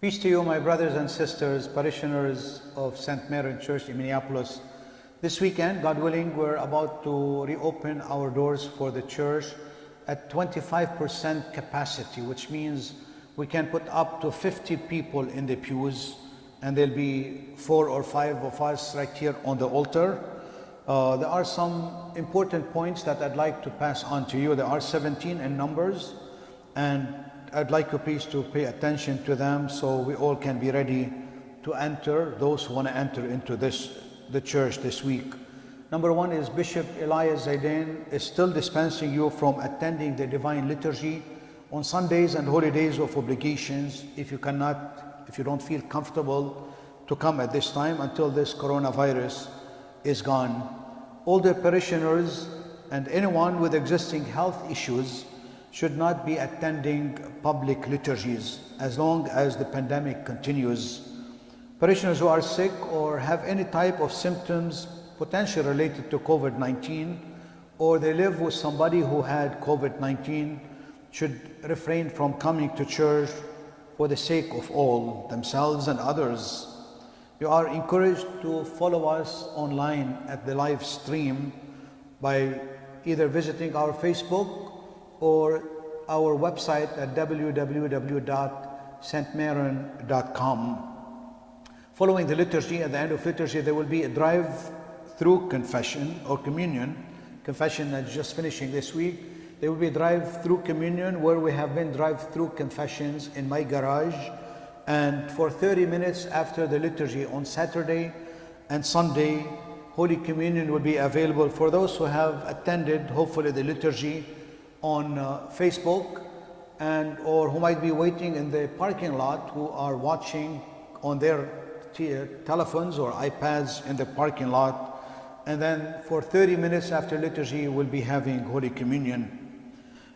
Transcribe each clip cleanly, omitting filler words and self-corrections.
Peace to you, my brothers and sisters, parishioners of St. Maroun Church in Minneapolis. This weekend, God willing, we're about to reopen our doors for the church at 25% capacity, which means we can put up to 50 people in the pews, and there'll be 4 or 5 of us right here on the altar. There are some important points that I'd like to pass on to you. There are 17 in numbers, and I'd like you please to pay attention to them so we all can be ready to enter, those who want to enter into the church this week. Number 1 is Bishop Elias Zaidan is still dispensing you from attending the Divine Liturgy on Sundays and holy days of obligations if you don't feel comfortable to come at this time until this coronavirus is gone. Older parishioners and anyone with existing health issues should not be attending public liturgies as long as the pandemic continues. Parishioners who are sick or have any type of symptoms potentially related to COVID-19, or they live with somebody who had COVID-19, should refrain from coming to church for the sake of all, themselves and others. You are encouraged to follow us online at the live stream by either visiting our Facebook or our website at www.stmaroun.com. Following the liturgy, at the end of liturgy, there will be a drive-through confession or communion. Confession that's just finishing this week. There will be a drive-through communion where we have been drive-through confessions in my garage. And for 30 minutes after the liturgy on Saturday and Sunday, Holy Communion will be available for those who have attended, hopefully, the liturgy on Facebook or who might be waiting in the parking lot, who are watching on their telephones or iPads in the parking lot. And then for 30 minutes after liturgy, we'll be having Holy Communion.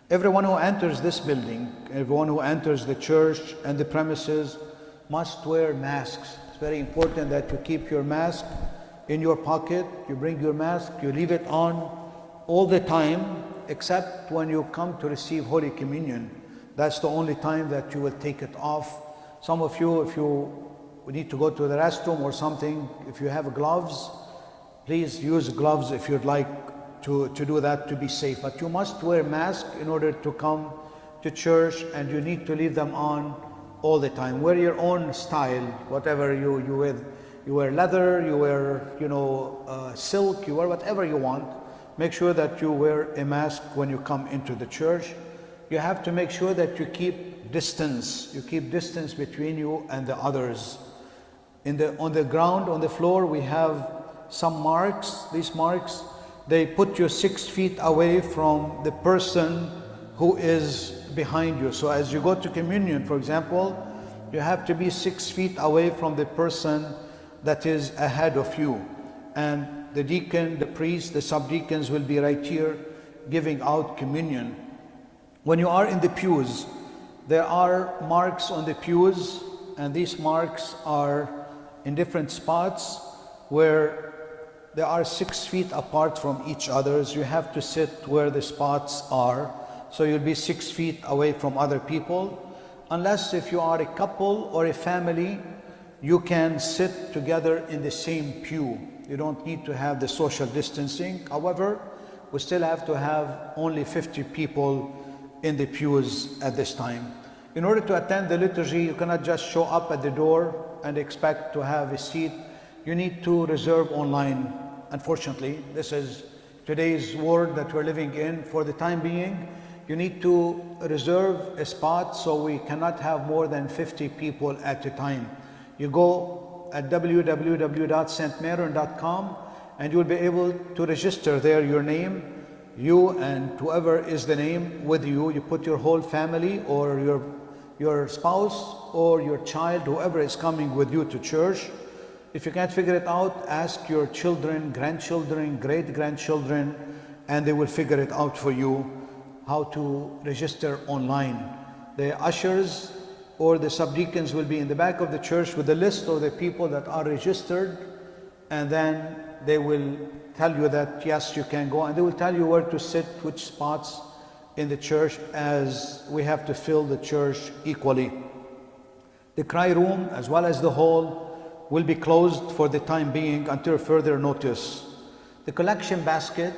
Everyone who enters this building, everyone who enters the church and the premises must wear masks. It's very important that you keep your mask in your pocket. You bring your mask, you leave it on all the time, except when you come to receive Holy Communion. That's the only time that you will take it off. Some of you, if you need to go to the restroom or something, if you have gloves, please use gloves if you'd like to do that to be safe. But you must wear a mask in order to come to church, and you need to leave them on all the time. Wear your own style, whatever you wear. You wear leather, you wear silk, you wear whatever you want. Make sure that you wear a mask when you come into the church. You have to make sure that you keep distance. You keep distance between you and the others. On the ground, on the floor, we have some marks. These marks, they put you 6 feet away from the person who is behind you. So as you go to communion, for example, you have to be 6 feet away from the person that is ahead of you. And the deacon, the priest, the subdeacons will be right here giving out communion. When you are in the pews, there are marks on the pews, and these marks are in different spots where they are 6 feet apart from each other. You have to sit where the spots are, so you'll be 6 feet away from other people. Unless if you are a couple or a family, you can sit together in the same pew. You don't need to have the social distancing. However, we still have to have only 50 people in the pews at this time. In order to attend the liturgy, you cannot just show up at the door and expect to have a seat. You need to reserve online. Unfortunately, this is today's world that we're living in. For the time being, you need to reserve a spot, so we cannot have more than 50 people at a time. You go at www.stmaroun.com and you'll be able to register there your name, you and whoever is the name with you. You put your whole family or your spouse or your child, whoever is coming with you to church. If you can't figure it out, ask your children, grandchildren, great-grandchildren, and they will figure it out for you how to register online. The ushers or the subdeacons will be in the back of the church with a list of the people that are registered, and then they will tell you that yes, you can go, and they will tell you where to sit, which spots in the church, as we have to fill the church equally. The cry room as well as the hall will be closed for the time being until further notice. The collection basket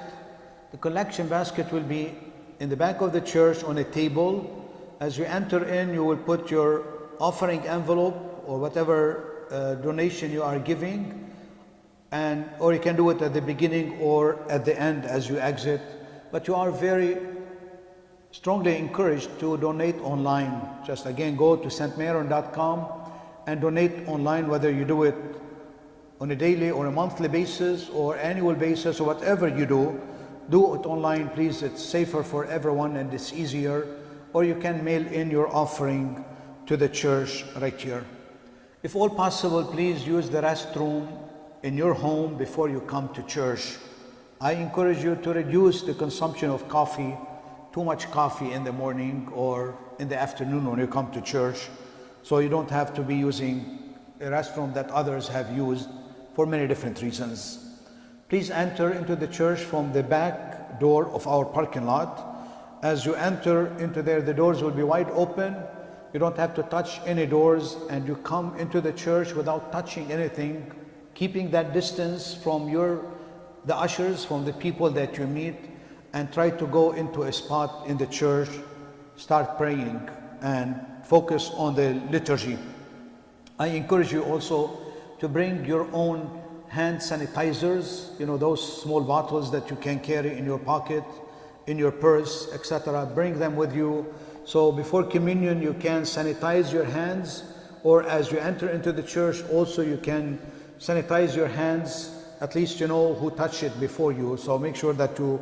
will be in the back of the church on a table. As you enter in, you will put your offering envelope or whatever donation you are giving, or you can do it at the beginning or at the end as you exit. But you are very strongly encouraged to donate online. Just again, go to stmaroun.com and donate online, whether you do it on a daily or a monthly basis or annual basis or whatever you do it online, please. It's safer for everyone and it's easier. Or you can mail in your offering to the church right here. If all possible, please use the restroom in your home before you come to church. I encourage you to reduce the consumption of coffee, too much coffee in the morning or in the afternoon when you come to church, so you don't have to be using a restroom that others have used for many different reasons. Please enter into the church from the back door of our parking lot. As you enter into there, the doors will be wide open. You don't have to touch any doors, and you come into the church without touching anything, keeping that distance from the ushers, from the people that you meet, and try to go into a spot in the church, start praying, and focus on the liturgy. I encourage you also to bring your own hand sanitizers, those small bottles that you can carry in your pocket, in your purse, etc. Bring them with you. So before communion, you can sanitize your hands, or as you enter into the church, also you can sanitize your hands. At least you know who touched it before you. So make sure that you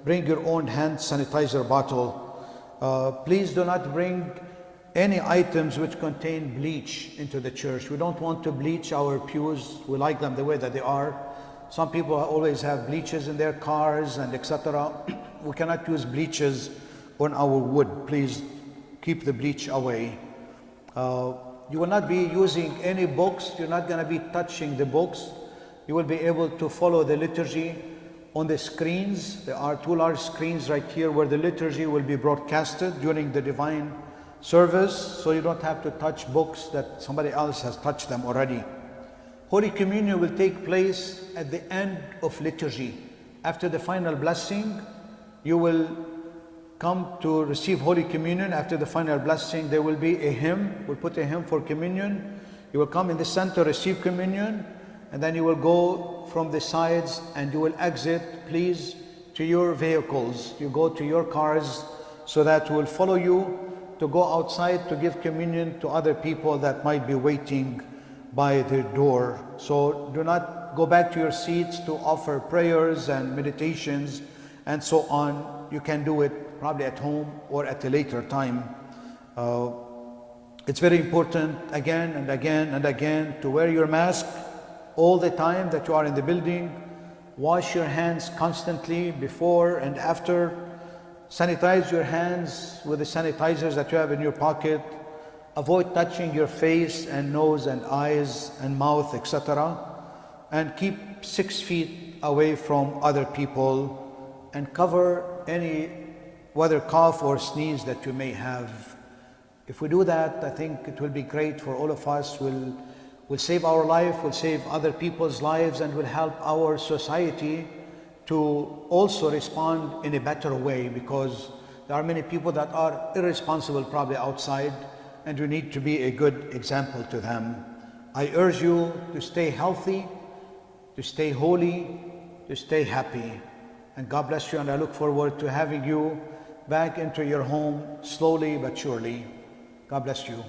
bring your own hand sanitizer bottle. Please do not bring any items which contain bleach into the church. We don't want to bleach our pews. We like them the way that they are. Some people always have bleaches in their cars and etc. We cannot use bleaches on our wood. Please keep the bleach away. You will not be using any books. You're not going to be touching the books. You will be able to follow the liturgy on the screens. There are 2 large screens right here where the liturgy will be broadcasted during the divine service, so you don't have to touch books that somebody else has touched them already. Holy Communion will take place at the end of liturgy. After the final blessing, you will come to receive Holy Communion. After the final blessing, there will be a hymn. We'll put a hymn for communion. You will come in the center, receive communion, and then you will go from the sides and you will exit, please, to your vehicles. You go to your cars so that we'll follow you to go outside to give communion to other people that might be waiting by the door. So do not go back to your seats to offer prayers and meditations and so on. You can do it probably at home or at a later time. It's very important again and again and again to wear your mask all the time that you are in the building. Wash your hands constantly before and after. Sanitize your hands with the sanitizers that you have in your pocket. Avoid touching your face and nose and eyes and mouth, etc. And keep 6 feet away from other people and cover any whether cough or sneeze that you may have. If we do that, I think it will be great for all of us. We'll save our life, we'll save other people's lives, and will help our society to also respond in a better way, because there are many people that are irresponsible probably outside, and we need to be a good example to them. I urge you to stay healthy, to stay holy, to stay happy. And God bless you, and I look forward to having you back into your home slowly but surely. God bless you.